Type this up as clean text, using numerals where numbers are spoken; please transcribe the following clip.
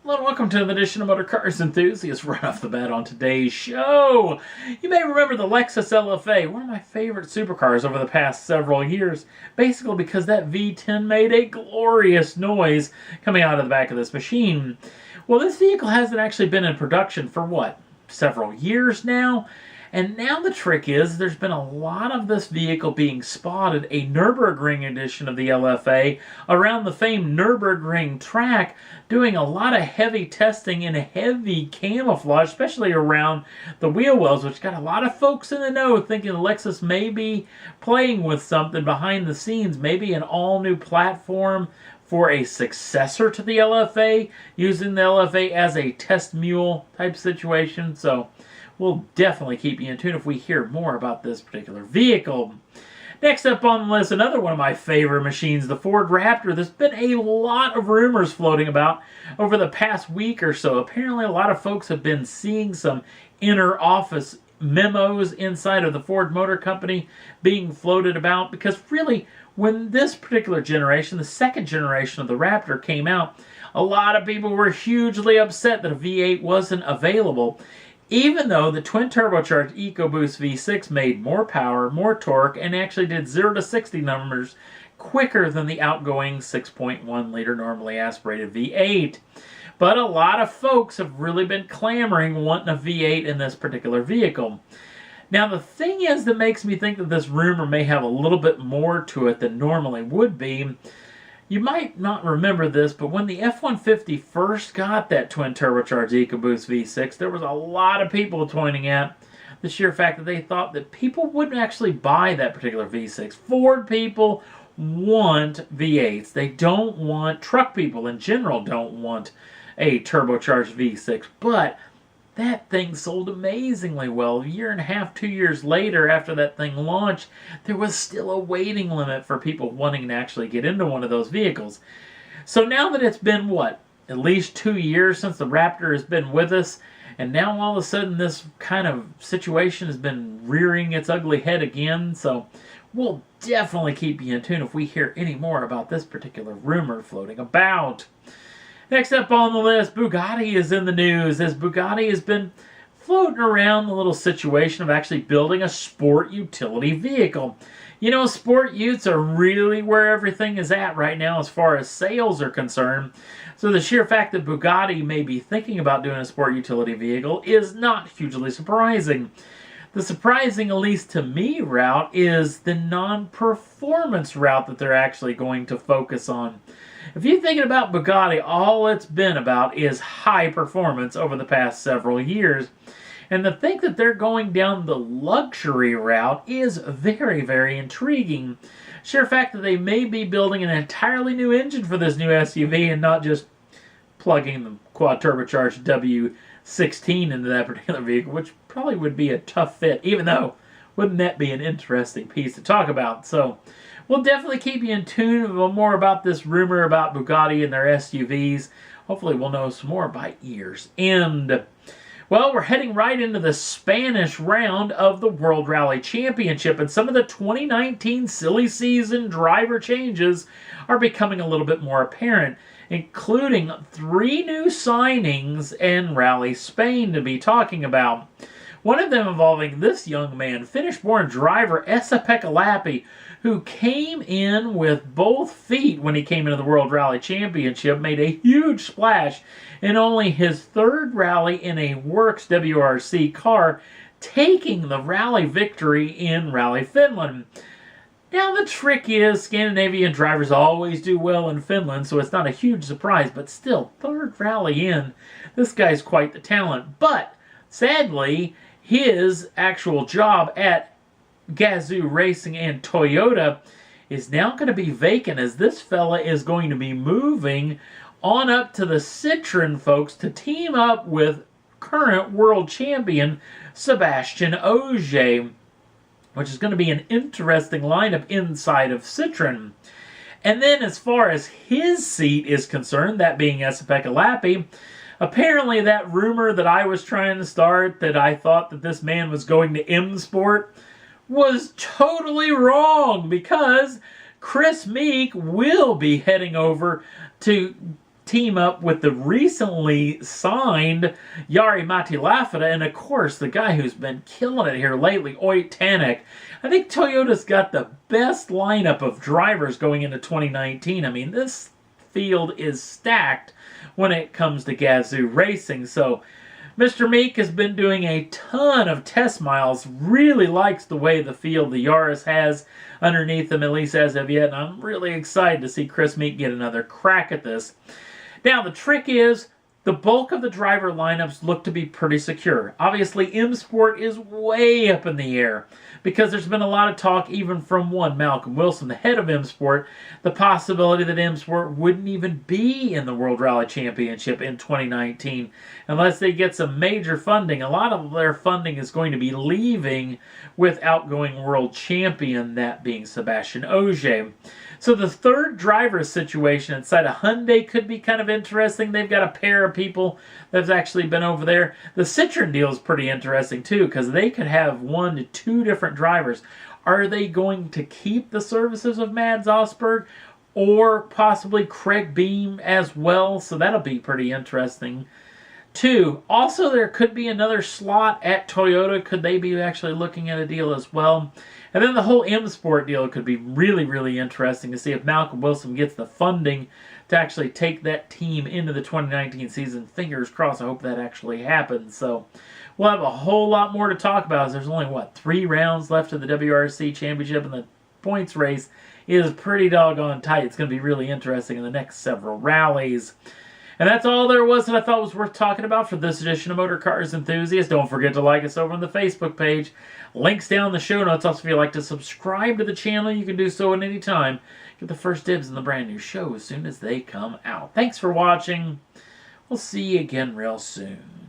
Hello and welcome to an edition of Motor Cars Enthusiasts. Right off the bat on today's show, you may remember the Lexus LFA, one of my favorite supercars over the past several years, basically because that V10 made a glorious noise coming out of the back of this machine. Well, this vehicle hasn't actually been in production for what, several years now? And now the trick is there's been a lot of this vehicle being spotted, a Nürburgring edition of the LFA, around the famed Nürburgring track, doing a lot of heavy testing and heavy camouflage, especially around the wheel wells, which got a lot of folks in the know thinking Lexus may be playing with something behind the scenes, maybe an all-new platform for a successor to the LFA, using the LFA as a test mule type situation. So we'll definitely keep you in tune if we hear more about this particular vehicle. Next up on the list, another one of my favorite machines, the Ford Raptor. There's been a lot of rumors floating about over the past week or so. Apparently, a lot of folks have been seeing some inner office memos inside of the Ford Motor Company being floated about, because really, when this particular generation, the second generation of the Raptor, came out, a lot of people were hugely upset that a V8 wasn't available, even though the twin-turbocharged EcoBoost V6 made more power, more torque, and actually did 0 to 60 numbers quicker than the outgoing 6.1-liter normally aspirated V8. But a lot of folks have really been clamoring wanting a V8 in this particular vehicle. Now, the thing is that makes me think that this rumor may have a little bit more to it than normally would be. You might not remember this, but when the F-150 first got that twin-turbocharged EcoBoost V6, there was a lot of people pointing at the sheer fact that they thought that people wouldn't actually buy that particular V6. Ford people want V8s. They don't want, truck people in general don't want a turbocharged V6, but that thing sold amazingly well. A year and a half, 2 years later, after that thing launched, there was still a waiting limit for people wanting to actually get into one of those vehicles. So now that it's been, what, at least 2 years since the Raptor has been with us, and now all of a sudden this kind of situation has been rearing its ugly head again, so we'll definitely keep you in tune if we hear any more about this particular rumor floating about. Next up on the list, Bugatti is in the news, as Bugatti has been floating around the little situation of actually building a sport utility vehicle. You know, sport utes are really where everything is at right now as far as sales are concerned. So the sheer fact that Bugatti may be thinking about doing a sport utility vehicle is not hugely surprising. The surprising, at least to me, route is the non-performance route that they're actually going to focus on. If you're thinking about Bugatti, all it's been about is high performance over the past several years. And to think that they're going down the luxury route is very, very intriguing. Sheer fact that they may be building an entirely new engine for this new SUV and not just plugging the quad-turbocharged W16 into that particular vehicle, which probably would be a tough fit, even though wouldn't that be an interesting piece to talk about? So we'll definitely keep you in tune more about this rumor about Bugatti and their SUVs. Hopefully we'll know some more by year's end. Well, we're heading right into the Spanish round of the World Rally Championship, and some of the 2019 silly season driver changes are becoming a little bit more apparent, including 3 new signings in Rally Spain to be talking about. One of them involving this young man, Finnish-born driver Esa-Pekka Lappi, who came in with both feet when he came into the World Rally Championship, made a huge splash in only his 3rd rally in a Works WRC car, taking the rally victory in Rally Finland. Now the trick is, Scandinavian drivers always do well in Finland, so it's not a huge surprise, but still, 3rd rally in, this guy's quite the talent. But, sadly, his actual job at Gazoo Racing and Toyota is now going to be vacant, as this fella is going to be moving on up to the Citroen folks to team up with current world champion Sebastian Ogier, which is going to be an interesting lineup inside of Citroen. And then as far as his seat is concerned, that being Esa-Pekka Lappi, apparently that rumor that I was trying to start, that I thought that this man was going to M Sport, was totally wrong, because Chris Meek will be heading over to team up with the recently signed Jari-Matti, and of course the guy who's been killing it here lately, Oit Tanak. I think Toyota's got the best lineup of drivers going into 2019. I mean, this field is stacked when it comes to Gazoo racing. So Mr. Meek has been doing a ton of test miles, really likes the way the field the Yaris has underneath them, at least as of yet, and I'm really excited to see Chris Meek get another crack at this. Now, the trick is, the bulk of the driver lineups look to be pretty secure. Obviously, M Sport is way up in the air because there's been a lot of talk, even from one Malcolm Wilson, the head of M Sport, the possibility that M Sport wouldn't even be in the World Rally Championship in 2019 unless they get some major funding. A lot of their funding is going to be leaving with outgoing world champion, that being Sebastian Ogier. So the third driver situation inside of Hyundai could be kind of interesting. They've got a pair of people that's actually been over there. The Citroen deal is pretty interesting too, because they could have 1 to 2 different drivers. Are they going to keep the services of Mads Osberg or possibly Craig Beam as well? So that'll be pretty interesting too. Also, there could be another slot at Toyota. Could they be actually looking at a deal as well? And then the whole M Sport deal could be really, really interesting to see if Malcolm Wilson gets the funding to actually take that team into the 2019 season. Fingers crossed, I hope that actually happens. So we'll have a whole lot more to talk about, as there's only, 3 rounds left of the WRC Championship, and the points race is pretty doggone tight. It's going to be really interesting in the next several rallies. And that's all there was that I thought was worth talking about for this edition of Motor Cars Enthusiast. Don't forget to like us over on the Facebook page. Links down in the show notes. Also, if you'd like to subscribe to the channel, you can do so at any time. Get the first dibs on the brand new show as soon as they come out. Thanks for watching. We'll see you again real soon.